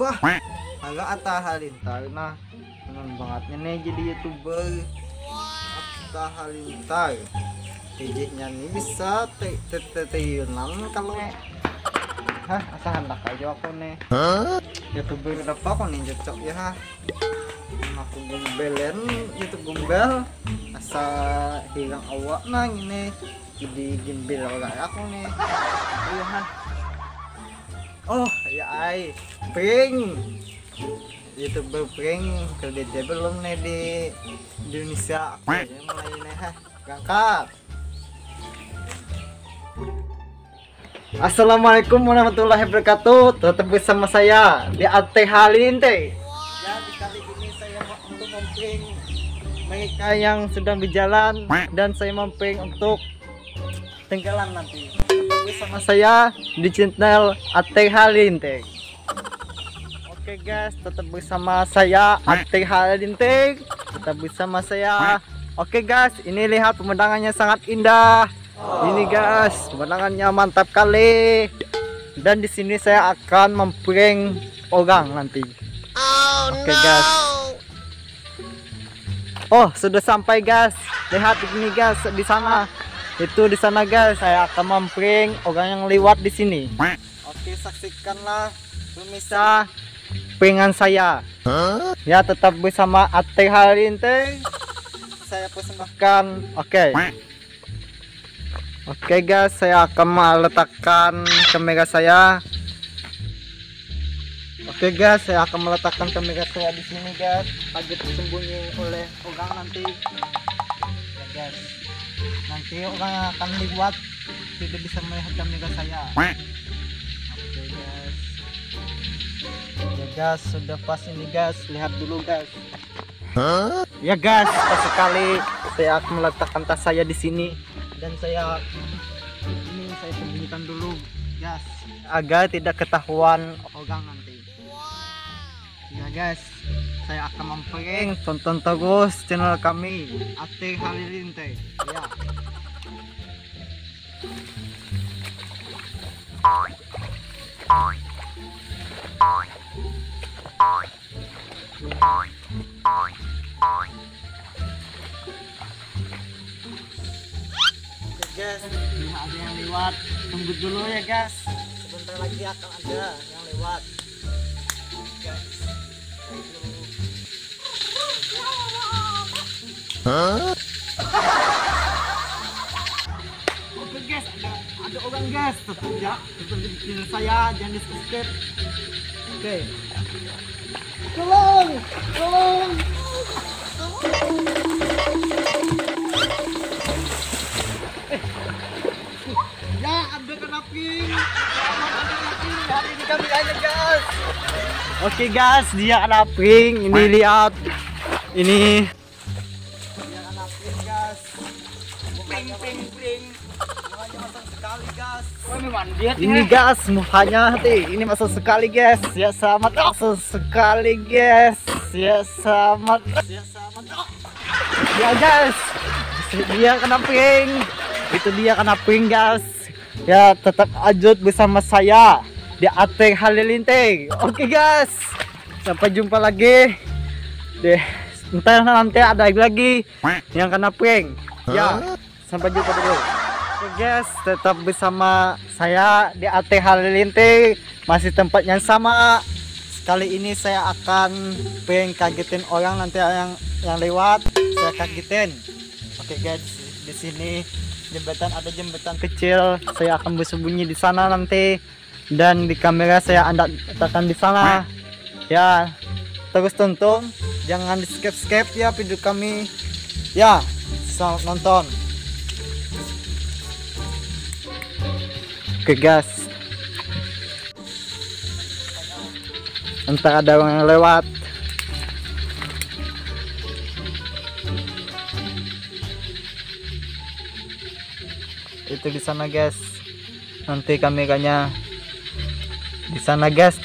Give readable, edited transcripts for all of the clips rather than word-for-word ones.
Bah, agak Atta Halilintar nah seneng bangetnya nih jadi YouTuber. Atta Halilintar hijiknya nih bisa triliunan kalau asa hendak aja aku nih YouTuber apa kok nih cocok ya aku gumbelen YouTube gumbel asa hilang awak nah ini jadi gimbel orang aku nih iya. Oh ya ai prank YouTuber prank kerja belum nih di Indonesia aku aja mulai nih berangkat. Assalamualaikum warahmatullahi wabarakatuh. Tetap bersama saya di Atta Halilintar. Ya di kali ini saya untuk memprank mereka yang sedang berjalan dan saya memprank untuk tenggelam nanti. Tetap bersama saya di channel Atta Halilintar. Oke guys, tetap bersama saya Atta Halilintar. Tetap bersama saya. Oke guys, ini lihat pemandangannya sangat indah. Ini guys, pemandangannya mantap kali. Dan di sini saya akan memprank orang nanti. Oke guys. Oh, sudah sampai guys. Lihat ini guys di sana. Itu di sana guys, saya akan memprank orang yang lewat di sini. Oke, saksikanlah pemirsa prankan saya. Ya, tetap bersama Atta Halilintar. Saya persembahkan. Oke guys, saya akan meletakkan kamera saya. Oke guys, saya akan meletakkan kamera saya di sini guys, agar tersembunyi oleh orang nanti. Ya guys, nanti orang akan lewat tidak bisa melihat kamera saya. Oke guys. Ya guys, sudah pas ini guys, lihat dulu guys. Ya guys, pas sekali saya akan meletakkan tas saya di sini. Dan saya sembunyikan dulu guys agar tidak ketahuan orang nanti. Ya guys, saya akan memprank, tonton terus channel kami Atta Halilintar ya. Guys, ada yang lewat, tunggu dulu ya guys, sebentar lagi akan ada yang lewat guys. Oke guys, ada orang guys, tetap ya, tetap di channel saya, jangan di subscribe. Oke, tolong. Ya, ada kenaping. Hari ini kami aja guys. Oke guys, dia kenaping. Ini lihat. Ini dia kenaping guys. Ping. Mukanya masuk sekali guys. Ini guys, mukanya hati. Ini masuk sekali guys. Ya selamat masuk sekali guys. Ya selamat. Ya guys. Dia kenaping. Itu dia kenaping guys. Ya, tetap lanjut bersama saya di Atta Halilintar. Oke guys, sampai jumpa lagi deh. Ntar nanti ada lagi yang kena prank. Ya, sampai jumpa dulu. Oke guys, tetap bersama saya di Atta Halilintar. Masih tempat yang sama. Kali ini saya akan prank kagetin orang nanti yang lewat. Saya kagetin. Oke guys, di sini ada jembatan kecil, saya akan bersembunyi di sana nanti, dan di kamera saya letakkan di sana. Ya, terus tonton, jangan di skip ya video kami. Ya, selamat nonton. Oke guys, entar ada orang yang lewat. Itu di sana guys, nanti kameranya di sana guys,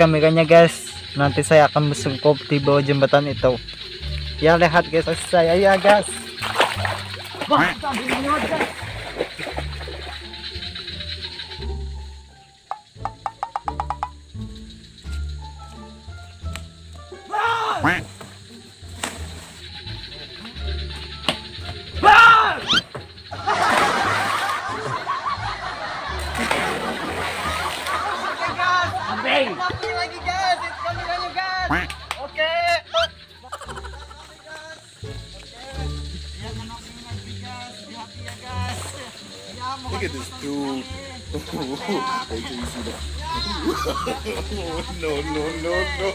nanti saya akan bersungkup di bawah jembatan itu ya. Lihat guys saya ya guys. Bang! Oke guys, kami lagi guys, kameranya guys. Oke. Look at this dude. Wait till you see that. No, no, no, no.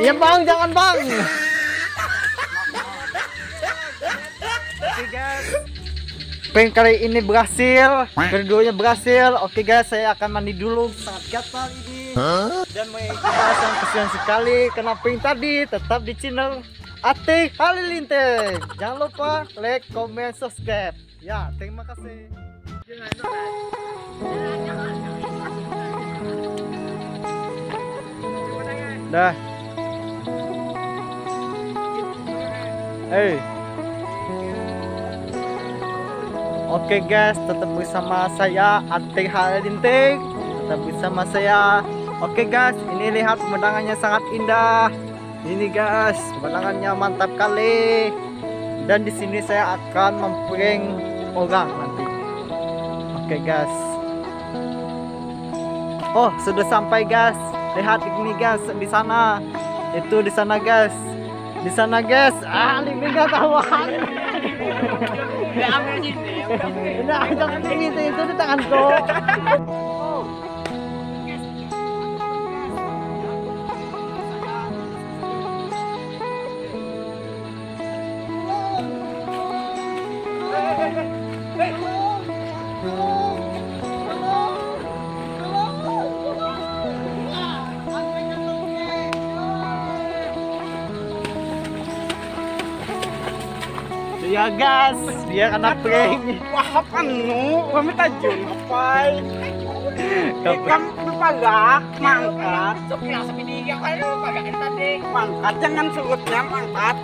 Iya bang, jangan bang. Oke guys, prank kali ini berhasil, keduanya berhasil. Oke guys, saya akan mandi dulu, sangat gatal ini. Dan mengikhlaskan kesian sekali karena prank tadi. Tetap di channel Ate Halilintar. Jangan lupa like, comment, subscribe. Ya, terima kasih. Dah. Oke guys, tetap bersama saya Ate Halilintar. Tetap bersama saya. Oke guys, ini lihat pemandangannya sangat indah. Ini guys, pemandangannya mantap kali. Dan di sini saya akan memprank orang nanti. Oke guys. Oh, sudah sampai guys. Lihat ini guys di sana. Itu di sana guys. Di sana guys. Ini enggak tahuan. Udah jangan kayak gitu, itu di tanganku. Ya guys, dia kena prank. Wah, anu, kami tajun ngapain? Ikan berpagak, mangkat. Sebelah sepediga kalau pagakin tadi. Mangkat, jangan surutnya, mangkat.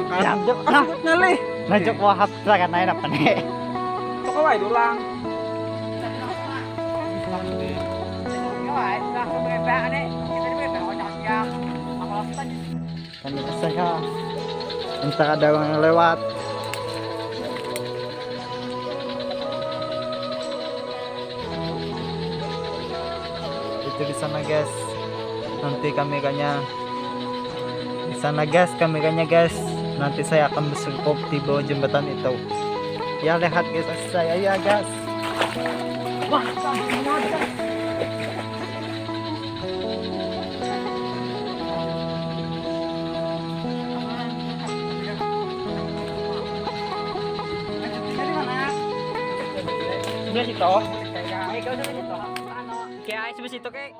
Ya, Nah, surutnya lih. najok wahab kan naik apa nih? Coba wae dulang. Kan saya entah ada orang yang lewat. Itu di sana guys. Nanti kameranya di sana guys, kameranya guys. Nanti saya akan bersekop di bawah jembatan itu. Ya lihat guys saya ya guys. Wah, Sebelah situ. Kayak sebelah situ kayak